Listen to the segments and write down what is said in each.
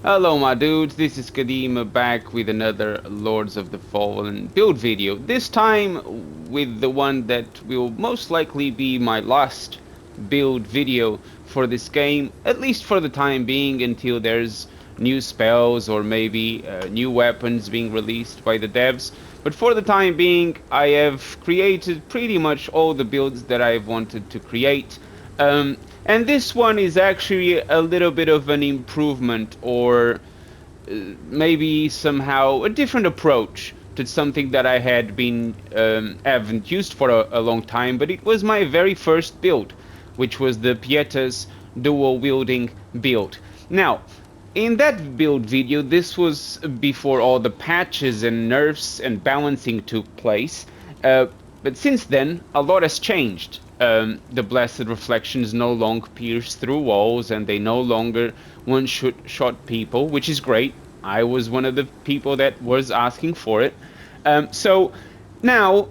Hello my dudes, this is Kadima back with another Lords of the Fallen build video. This time with the one that will most likely be my last build video for this game, at least for the time being until there's new spells or maybe new weapons being released by the devs. But for the time being, I have created pretty much all the builds that I've wanted to create. And this one is actually a little bit of an improvement or maybe somehow a different approach to something that I had been haven't used for a long time, but it was my very first build, which was the Pieta's dual wielding build. Now, in that build video, this was before all the patches and nerfs and balancing took place, but since then a lot has changed. The Blessed Reflections no longer pierce through walls and they no longer one-shot people, which is great. I was one of the people that was asking for it. So now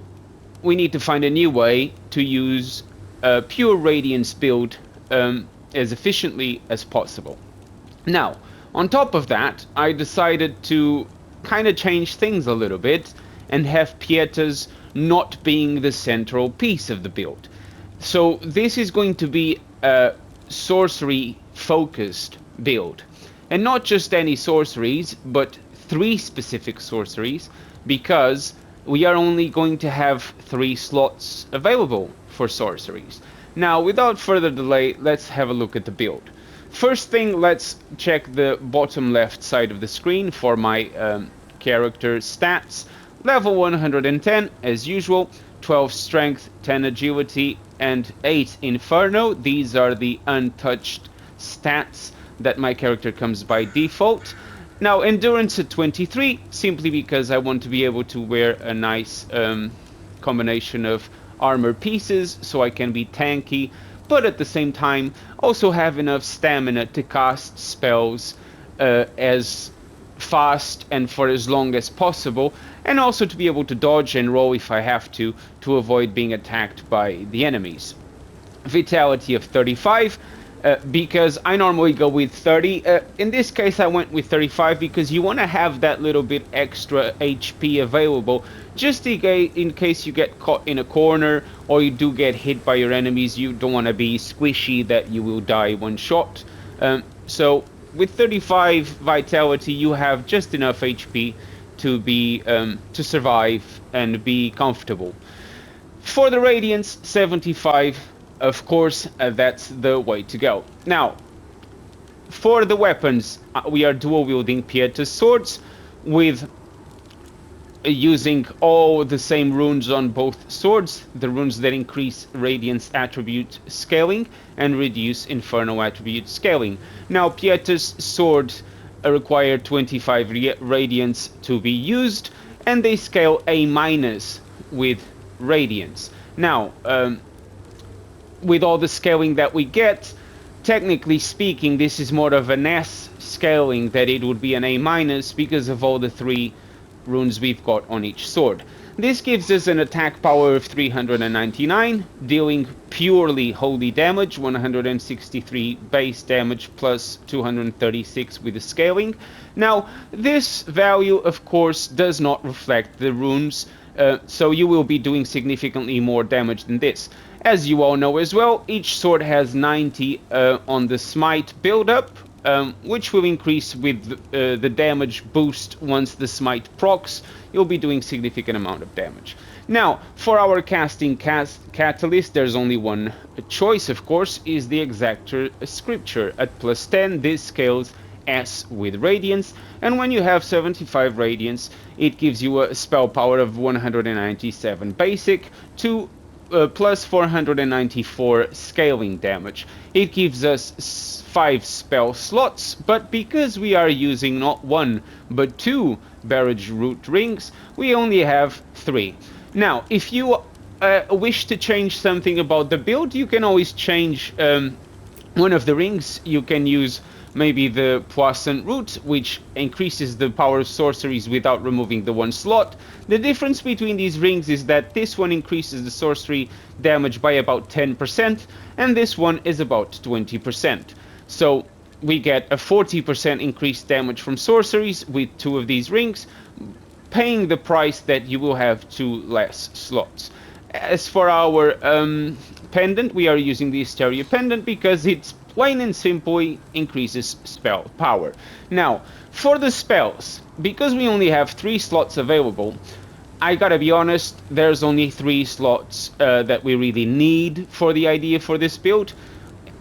we need to find a new way to use a pure Radiance build as efficiently as possible. Now, on top of that, I decided to kind of change things a little bit and have Pieta's not being the central piece of the build. So this is going to be a sorcery focused build, and not just any sorceries, but 3 specific sorceries, because we are only going to have 3 slots available for sorceries. Now, without further delay, let's have a look at the build. First thing, let's check the bottom left side of the screen for my character stats. Level 110 as usual, 12 strength, 10 agility, and 8 inferno. These are the untouched stats that my character comes by default. Now, endurance at 23, simply because I want to be able to wear a nice combination of armor pieces so I can be tanky, but at the same time also have enough stamina to cast spells as fast and for as long as possible, and also to be able to dodge and roll if I have to avoid being attacked by the enemies. Vitality of 35, because I normally go with 30. In this case I went with 35 because you want to have that little bit extra HP available, just in case you get caught in a corner or you do get hit by your enemies. You don't want to be squishy that you will die one shot. So with 35 vitality you have just enough HP to be to survive and be comfortable. For the Radiance, 75, of course, that's the way to go. Now, for the weapons, we are dual wielding Pieta's swords with using all the same runes on both swords, the runes that increase Radiance attribute scaling and reduce Inferno attribute scaling. Now, Pieta's sword require 25 Radiance to be used, and they scale A- with Radiance. Now, with all the scaling that we get, technically speaking, this is more of an S scaling, that it would be an A- because of all the 3 runes we've got on each sword. This gives us an attack power of 399, dealing purely holy damage, 163 base damage plus 236 with the scaling. Now, this value, of course, does not reflect the runes, so you will be doing significantly more damage than this. As you all know as well, each sword has 90 on the smite build-up, which will increase with the damage boost once the smite procs. You'll be doing significant amount of damage. Now, for our casting catalyst, there's only one choice, of course, is the Exactor Scripture. At plus 10, this scales S with Radiance, and when you have 75 Radiance, it gives you a spell power of 197 basic to plus 494 scaling damage. It gives us 5 spell slots, but because we are using not 1 but 2 Barrage Root Rings, we only have 3. Now, if you wish to change something about the build, you can always change one of the rings. You can use maybe the Poisson Root, which increases the power of sorceries without removing the 1 slot. The difference between these rings is that this one increases the sorcery damage by about 10%, and this one is about 20%. So we get a 40% increased damage from sorceries with 2 of these rings, paying the price that you will have 2 less slots. As for our pendant, we are using the Hysteria pendant because it's plain and simply increases spell power. Now, for the spells, because we only have 3 slots available, I gotta be honest, there's only 3 slots that we really need for the idea for this build.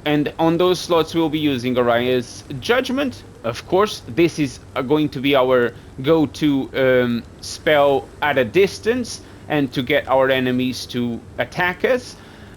And on those slots we'll be using Araya's Judgment. Of course, this is going to be our go-to spell at a distance and to get our enemies to attack us.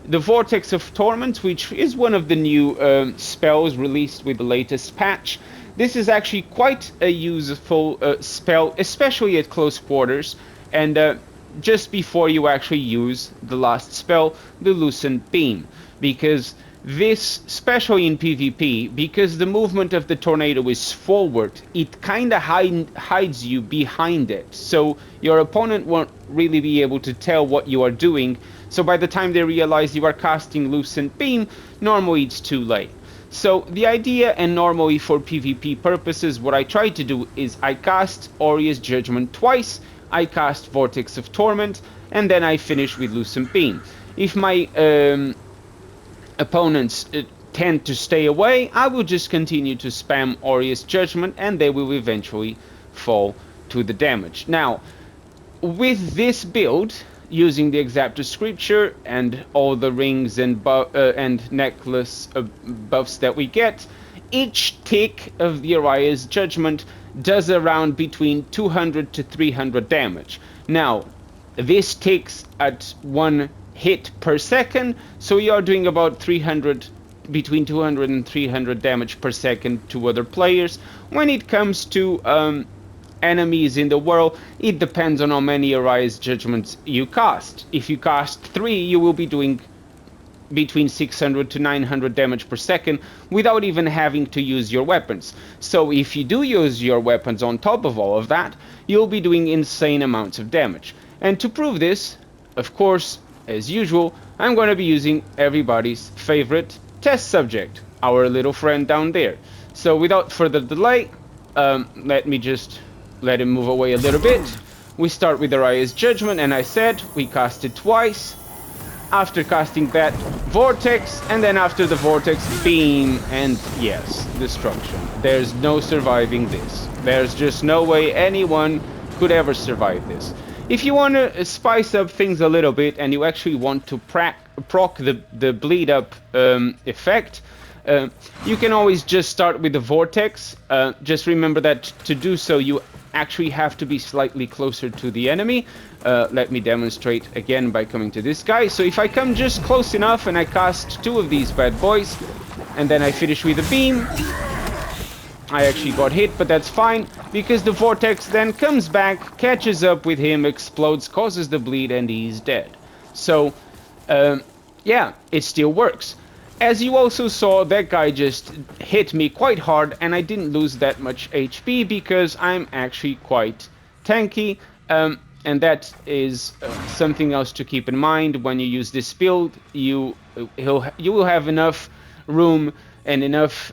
The Vortex of Torment, which is one of the new spells released with the latest patch. This is actually quite a useful spell, especially at close quarters, and just before you actually use the last spell, the Lucent Beam, because this, especially in PvP, because the movement of the tornado is forward, it kind of hides you behind it. So your opponent won't really be able to tell what you are doing. So by the time they realize you are casting Lucent Beam, normally it's too late. So the idea, and normally for PvP purposes, what I try to do is I cast Oria's Judgment twice, I cast Vortex of Torment, and then I finish with Lucent Beam. If my opponents tend to stay away, I will just continue to spam Oria's Judgment and they will eventually fall to the damage. Now, with this build, using the Exacta Scripture and all the rings and necklace buffs that we get, each tick of the Araya's Judgment does around between 200 to 300 damage. Now, this ticks at 1 hit per second, so you're doing about 300, between 200 and 300 damage per second to other players. When it comes to enemies in the world, it depends on how many Araya's Judgments you cast. If you cast 3, you will be doing between 600 to 900 damage per second without even having to use your weapons. So if you do use your weapons on top of all of that, you'll be doing insane amounts of damage. And to prove this, of course, as usual, I'm going to be using everybody's favorite test subject, our little friend down there. So without further delay, let me just let him move away a little bit. We start with Araya's Judgment, and I said we cast it twice. After casting that, Vortex, and then after the Vortex, Beam, and yes, Destruction. There's no surviving this. There's just no way anyone could ever survive this. If you want to spice up things a little bit and you actually want to proc the bleed up effect, you can always just start with the Vortex. Just remember that to do so you actually have to be slightly closer to the enemy. Let me demonstrate again by coming to this guy. So if I come just close enough and I cast 2 of these bad boys and then I finish with a beam, I actually got hit, but that's fine, because the Vortex then comes back, catches up with him, explodes, causes the bleed, and he's dead. So, yeah, it still works. As you also saw, that guy just hit me quite hard, and I didn't lose that much HP, because I'm actually quite tanky, and that is something else to keep in mind. When you use this build, you will have enough room and enough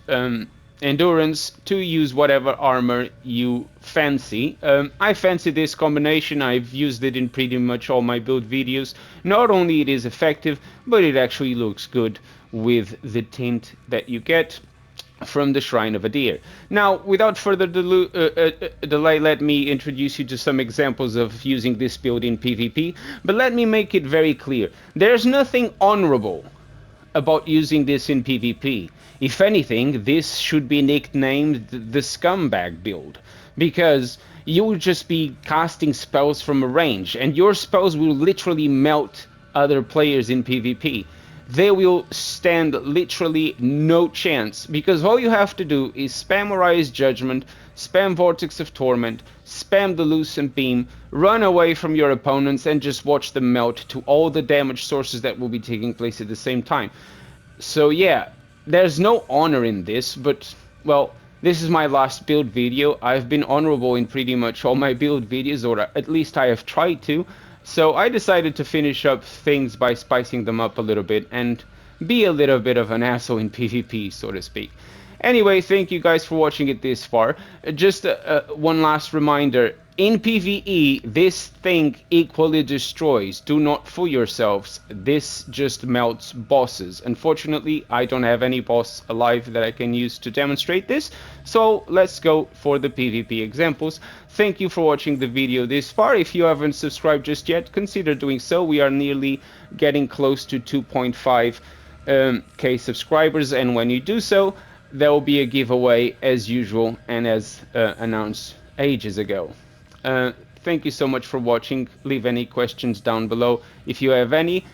endurance to use whatever armor you fancy. I fancy this combination. I've used it in pretty much all my build videos. Not only it is effective, but it actually looks good with the tint that you get from the Shrine of a Deer. Now, without further delay, let me introduce you to some examples of using this build in PvP, but let me make it very clear. There's nothing honorable about using this in PvP. If anything, this should be nicknamed the scumbag build, because you will just be casting spells from a range, and your spells will literally melt other players in PvP. They will stand literally no chance, because all you have to do is spam Araya's Judgment, spam Vortex of Torment, spam the Lucent Beam, run away from your opponents, and just watch them melt to all the damage sources that will be taking place at the same time. So yeah, there's no honor in this, but, well, this is my last build video. I've been honorable in pretty much all my build videos, or at least I have tried to. So I decided to finish up things by spicing them up a little bit and be a little bit of an asshole in PvP, so to speak. Anyway, thank you guys for watching it this far. Just one last reminder. In PvE, this thing equally destroys. Do not fool yourselves. This just melts bosses. Unfortunately, I don't have any boss alive that I can use to demonstrate this. So let's go for the PvP examples. Thank you for watching the video this far. If you haven't subscribed just yet, consider doing so. We are nearly getting close to 2.5 K subscribers, and when you do so, there will be a giveaway as usual and as announced ages ago. Thank you so much for watching. Leave any questions down below if you have any,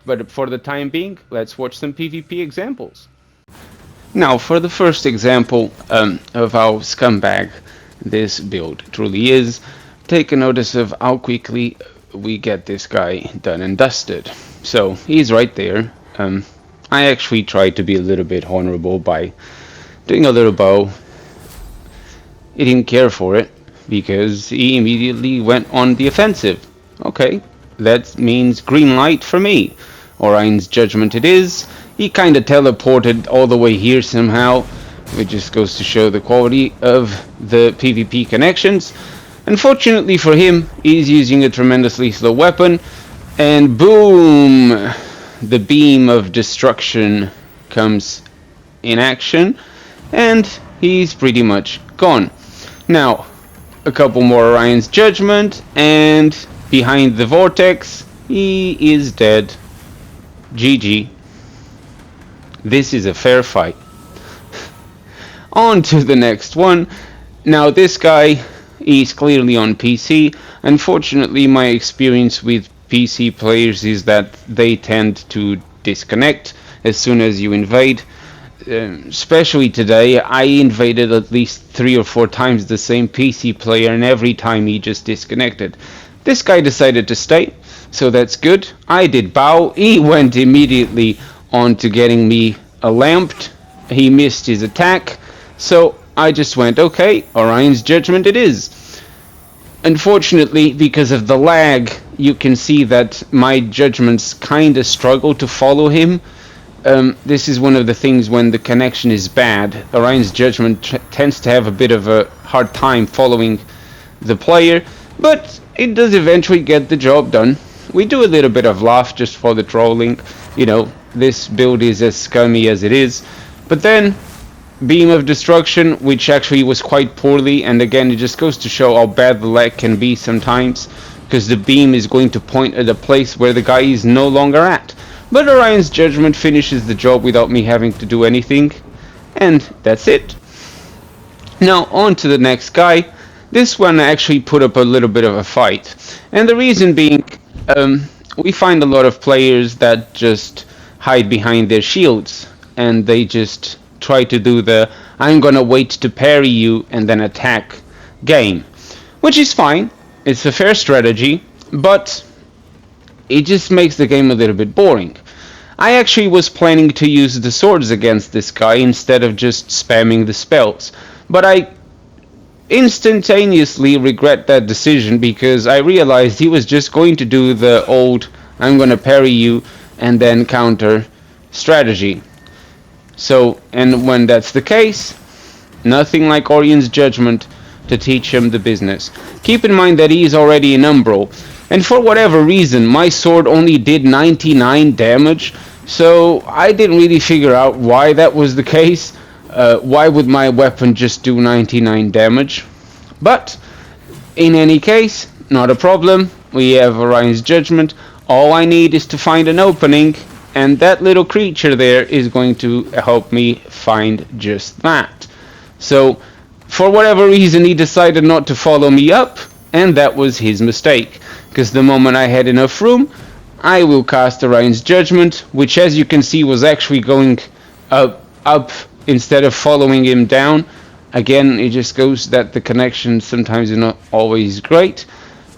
but for the time being, let's watch some PvP examples. Now for the first example of how scumbag this build truly is, take a notice of how quickly we get this guy done and dusted. So he's right there. I actually tried to be a little bit honorable by doing a little bow. He didn't care for it because he immediately went on the offensive. Okay, that means green light for me. Orion's judgment it is. He kinda teleported all the way here somehow, which just goes to show the quality of the PvP connections. Unfortunately for him, he's using a tremendously slow weapon, and boom! The beam of destruction comes in action, and he's pretty much gone. Now, a couple more Orion's judgment, and behind the vortex, he is dead. GG. This is a fair fight. On to the next one. Now this guy is clearly on PC. Unfortunately, my experience with PC players is that they tend to disconnect as soon as you invade. Especially today, I invaded at least 3 or 4 times the same PC player, and every time he just disconnected. This guy decided to stay, so that's good. I did bow. He went immediately on to getting me a lamped. He missed his attack, so I just went, okay, Orion's judgment it is. Unfortunately, because of the lag, you can see that my judgments kinda struggle to follow him. This is one of the things when the connection is bad. Orion's judgment tends to have a bit of a hard time following the player, but it does eventually get the job done. We do a little bit of laugh just for the trolling. You know, this build is as scummy as it is. But then, beam of destruction, which actually was quite poorly, and again it just goes to show how bad the lag can be sometimes, because the beam is going to point at a place where the guy is no longer at. But Orion's judgment finishes the job without me having to do anything, and that's it. Now on to the next guy. This one actually put up a little bit of a fight, and the reason being, we find a lot of players that just hide behind their shields, and they just try to do the I'm gonna wait to parry you and then attack game, which is fine. It's a fair strategy, but it just makes the game a little bit boring. I actually was planning to use the swords against this guy instead of just spamming the spells, but I instantaneously regret that decision because I realized he was just going to do the old I'm gonna parry you and then counter strategy. So, and when that's the case, nothing like Orion's judgment to teach him the business. Keep in mind that he is already in Umbral, and for whatever reason, my sword only did 99 damage, so I didn't really figure out why that was the case. Why would my weapon just do 99 damage? But, in any case, not a problem. We have Orion's judgment. All I need is to find an opening, and that little creature there is going to help me find just that. So, for whatever reason, he decided not to follow me up, and that was his mistake. Because the moment I had enough room, I will cast Orion's judgment, which as you can see was actually going up instead of following him down. Again, it just goes that the connection sometimes is not always great.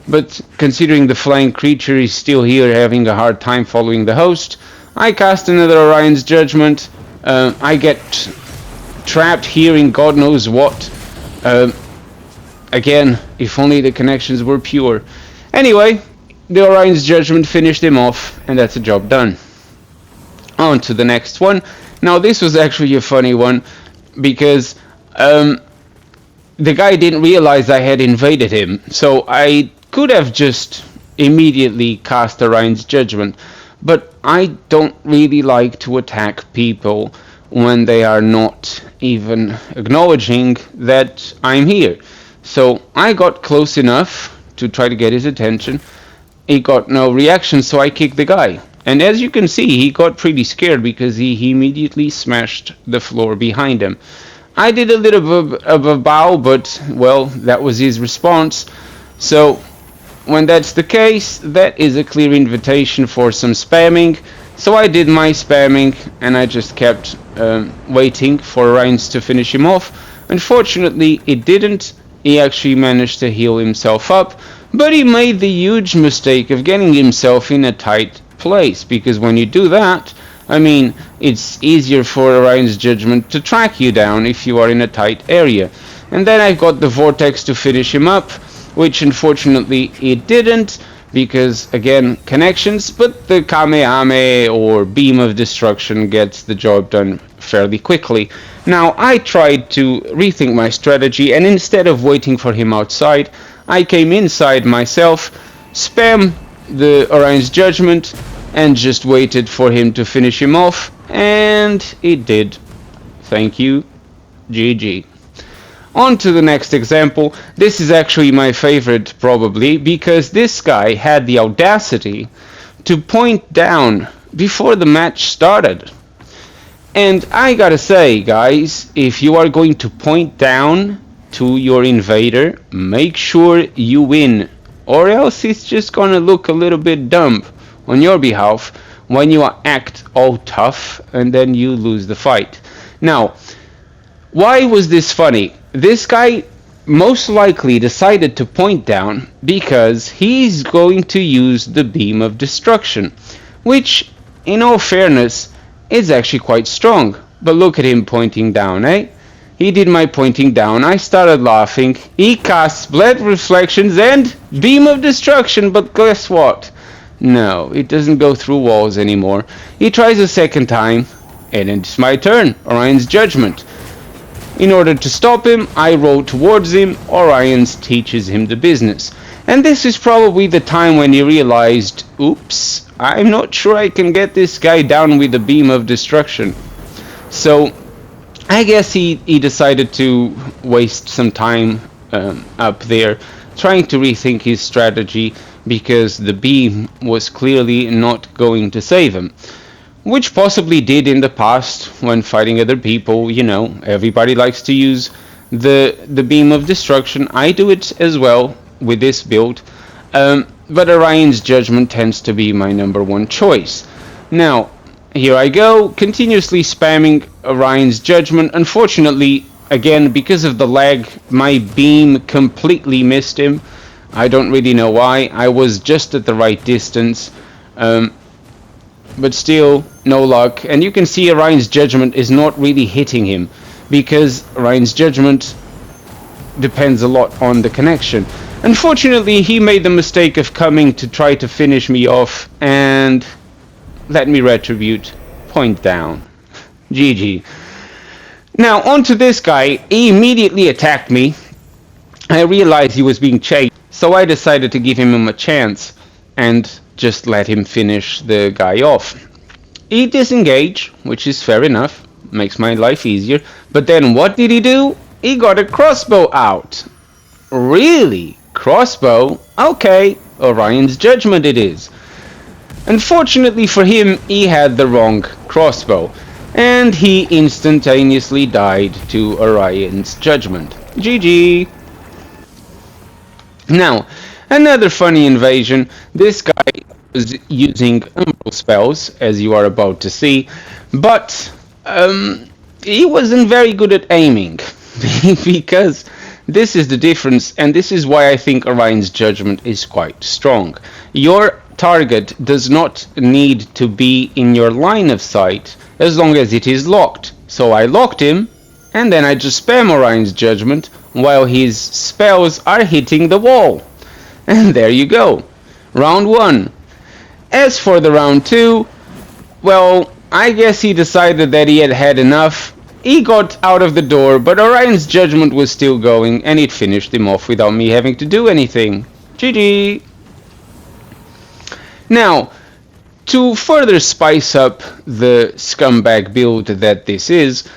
But considering the flying creature is still here having a hard time following the host, I cast another Orion's judgment. I get trapped here in God knows what. Again, if only the connections were pure. Anyway, the Orion's judgment finished him off, and that's a job done. On to the next one. Now this was actually a funny one. because the guy didn't realize I had invaded him, so I could have just immediately cast Orion's Judgment, but I don't really like to attack people when they are not even acknowledging that I'm here. So I got close enough to try to get his attention. He got no reaction, so I kicked the guy. And as you can see, he got pretty scared because he immediately smashed the floor behind him. I did a little bit of a bow, but, well, that was his response. So, when that's the case, that is a clear invitation for some spamming. So I did my spamming, and I just kept waiting for Reigns to finish him off. Unfortunately, it didn't. He actually managed to heal himself up, but he made the huge mistake of getting himself in a tight place, because when you do that, I mean, it's easier for Orion's Judgment to track you down if you are in a tight area. And then I got the Vortex to finish him up, which unfortunately it didn't, because again, connections, but the Kamehameha or Beam of Destruction gets the job done fairly quickly. Now, I tried to rethink my strategy, and instead of waiting for him outside, I came inside myself, spam the Orion's Judgment, and just waited for him to finish him off, and it did. Thank you. GG. On to the next example. This is actually my favorite, probably, because this guy had the audacity to point down before the match started. And I gotta say, guys, if you are going to point down to your invader, make sure you win, or else it's just gonna look a little bit dumb on your behalf when you act all tough and then you lose the fight. Now, why was this funny? This guy most likely decided to point down because he's going to use the Beam of Destruction, which, in all fairness, is actually quite strong. But look at him pointing down, eh? He did my pointing down, I started laughing, he casts Blade Reflections and Beam of Destruction, but guess what? No, it doesn't go through walls anymore. He tries a second time, and it's my turn, Orion's Judgment. In order to stop him, I roll towards him, Orion teaches him the business. And this is probably the time when he realized, oops, I'm not sure I can get this guy down with the Beam of Destruction. So, I guess he decided to waste some time up there, trying to rethink his strategy, because the beam was clearly not going to save him. Which possibly did in the past when fighting other people. You know, everybody likes to use the Beam of Destruction. I do it as well with this build, but Orion's Judgment tends to be my number one choice. Now, here I go, continuously spamming Orion's Judgment. Unfortunately, again, because of the lag, my beam completely missed him. I don't really know why. I was just at the right distance, but still, no luck. And you can see Orion's Judgment is not really hitting him, because Orion's Judgment depends a lot on the connection. Unfortunately, he made the mistake of coming to try to finish me off, and let me retribute. Point down. GG. Now, on to this guy. He immediately attacked me. I realized he was being chased, so I decided to give him a chance and just let him finish the guy off. He disengaged, which is fair enough. Makes my life easier. But then what did he do? He got a crossbow out. Really? Crossbow? Okay, Orion's Judgment it is. Unfortunately for him, he had the wrong crossbow, and he instantaneously died to Orion's Judgment. GG! Now, another funny invasion. This guy was using umbral spells, as you are about to see, but he wasn't very good at aiming, because this is the difference, and this is why I think Orion's Judgment is quite strong. Your target does not need to be in your line of sight as long as it is locked. So I locked him, and then I just spam Orion's Judgment while his spells are hitting the wall. And there you go. Round 1. As for the round 2, well, I guess he decided that he had had enough, He got out of the door, but Orion's judgment was still going, and it finished him off without me having to do anything. GG! Now, to further spice up the scumbag build that this is,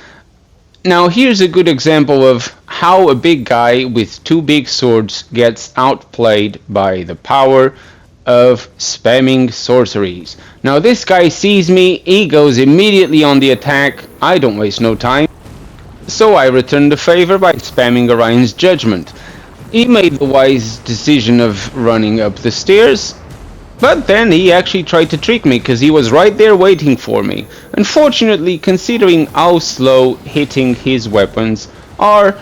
now here's a good example of how a big guy with two big swords gets outplayed by the power of spamming sorceries. Now this guy sees me, he goes immediately on the attack, I don't waste no time, so I return the favor by spamming Orion's judgment. He made the wise decision of running up the stairs, but then he actually tried to trick me because he was right there waiting for me. Unfortunately, considering how slow hitting his weapons are,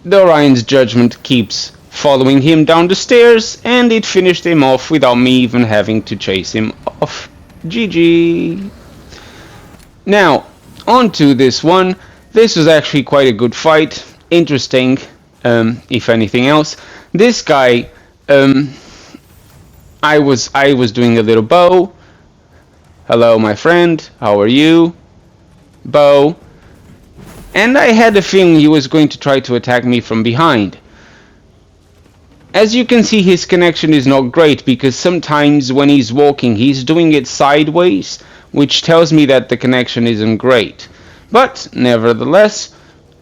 the Orion's judgment keeps following him down the stairs, and it finished him off without me even having to chase him off. GG. Now, on to this one. This was actually quite a good fight. Interesting, if anything else. This guy, I was doing a little bow. Hello, my friend. How are you? Bow. And I had a feeling he was going to try to attack me from behind. As you can see, his connection is not great because sometimes when he's walking, he's doing it sideways, which tells me that the connection isn't great. But nevertheless,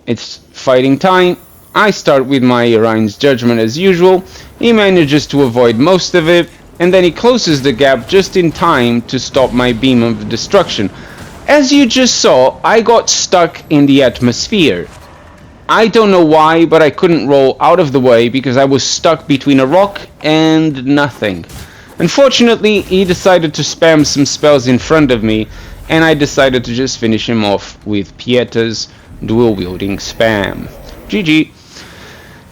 it's fighting time. I start with my Orion's judgment as usual. He manages to avoid most of it, and then he closes the gap just in time to stop my beam of destruction. As you just saw, I got stuck in the atmosphere. I don't know why, but I couldn't roll out of the way because I was stuck between a rock and nothing. Unfortunately, he decided to spam some spells in front of me, and I decided to just finish him off with Pieta's dual-wielding spam. GG.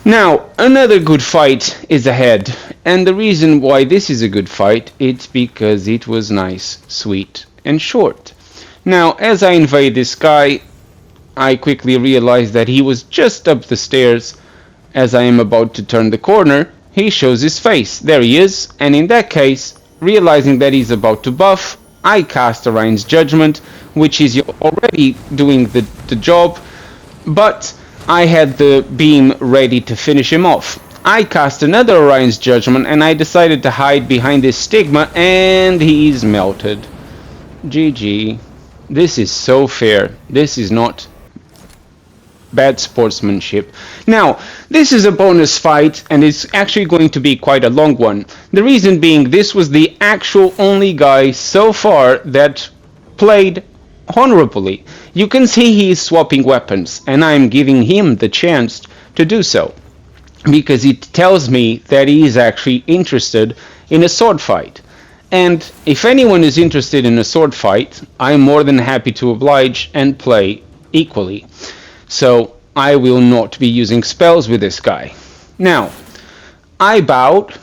Now, another good fight is ahead, and the reason why this is a good fight, it's because it was nice, sweet, and short. Now, as I invade this guy, I quickly realize that he was just up the stairs. As I am about to turn the corner, he shows his face. There he is, and in that case, realizing that he's about to buff, I cast Orion's Judgment, which is already doing the job, but I had the beam ready to finish him off. I cast another Orion's Judgment, and I decided to hide behind this stigma, and he's melted. GG. This is so fair. This is not bad sportsmanship. Now, this is a bonus fight, and it's actually going to be quite a long one. The reason being, this was the actual only guy so far that played honorably. You can see he is swapping weapons, and I'm giving him the chance to do so, because it tells me that he is actually interested in a sword fight. And if anyone is interested in a sword fight, I'm more than happy to oblige and play equally. So I will not be using spells with this guy. Now, I bowed,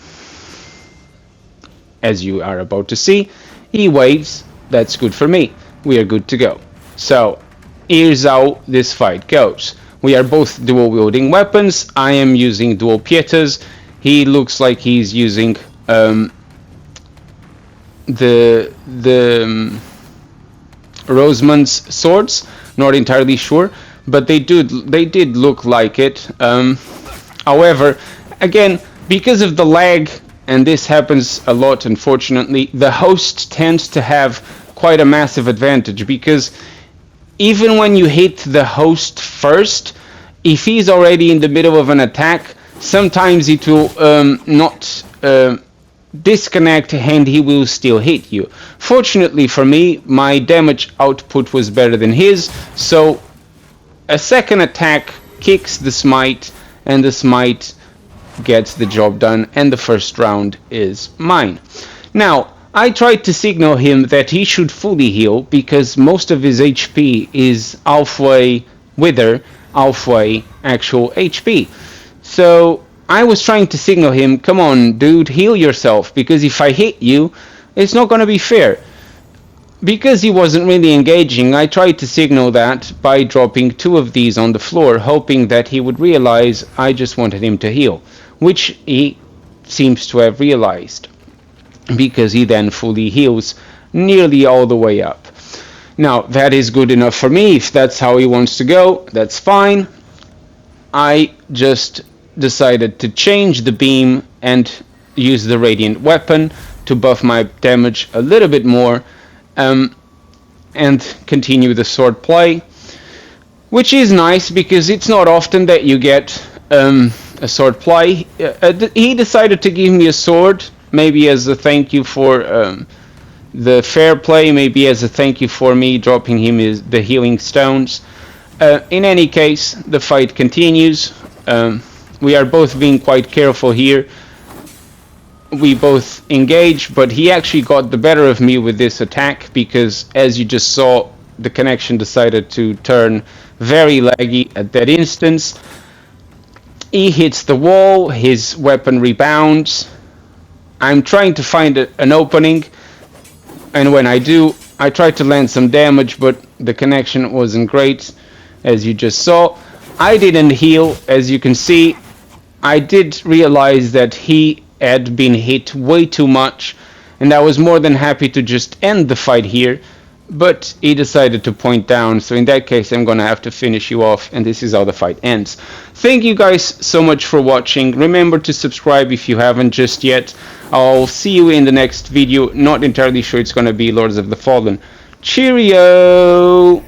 as you are about to see. He waves, that's good for me. We are good to go. So, here's how this fight goes. We are both dual wielding weapons. I am using dual pietas. He looks like he's using the Rosamund's swords. Not entirely sure, but they did look like it. However, again, because of the lag, and this happens a lot unfortunately, the host tends to have quite a massive advantage, because even when you hit the host first, if he's already in the middle of an attack, sometimes it will not disconnect and he will still hit you. Fortunately for me, my damage output was better than his, so a second attack kicks the smite, and the smite gets the job done, and the first round is mine. Now, I tried to signal him that he should fully heal, because most of his HP is halfway wither, halfway actual HP. So I was trying to signal him, come on dude, heal yourself, because if I hit you, it's not going to be fair. Because he wasn't really engaging, I tried to signal that by dropping two of these on the floor, hoping that he would realize I just wanted him to heal, which he seems to have realized, because he then fully heals nearly all the way up. Now, that is good enough for me. If that's how he wants to go, that's fine. I just decided to change the beam and use the radiant weapon to buff my damage a little bit more, and continue the sword play, which is nice because it's not often that you get a sword play. He decided to give me a sword, maybe as a thank you for the fair play, maybe as a thank you for me dropping him the healing stones. In any case, the fight continues. We are both being quite careful here. We both engage, but he actually got the better of me with this attack because, as you just saw, the connection decided to turn very laggy at that instance. He hits the wall, his weapon rebounds. I'm trying to find an opening, and when I do, I try to land some damage, but the connection wasn't great, as you just saw. I didn't heal, as you can see. I did realize that he had been hit way too much, and I was more than happy to just end the fight here, but he decided to point down, so in that case I'm gonna have to finish you off, and this is how the fight ends. Thank you guys so much for watching. Remember to subscribe if you haven't just yet. I'll see you in the next video. Not entirely sure it's gonna be Lords of the Fallen. Cheerio!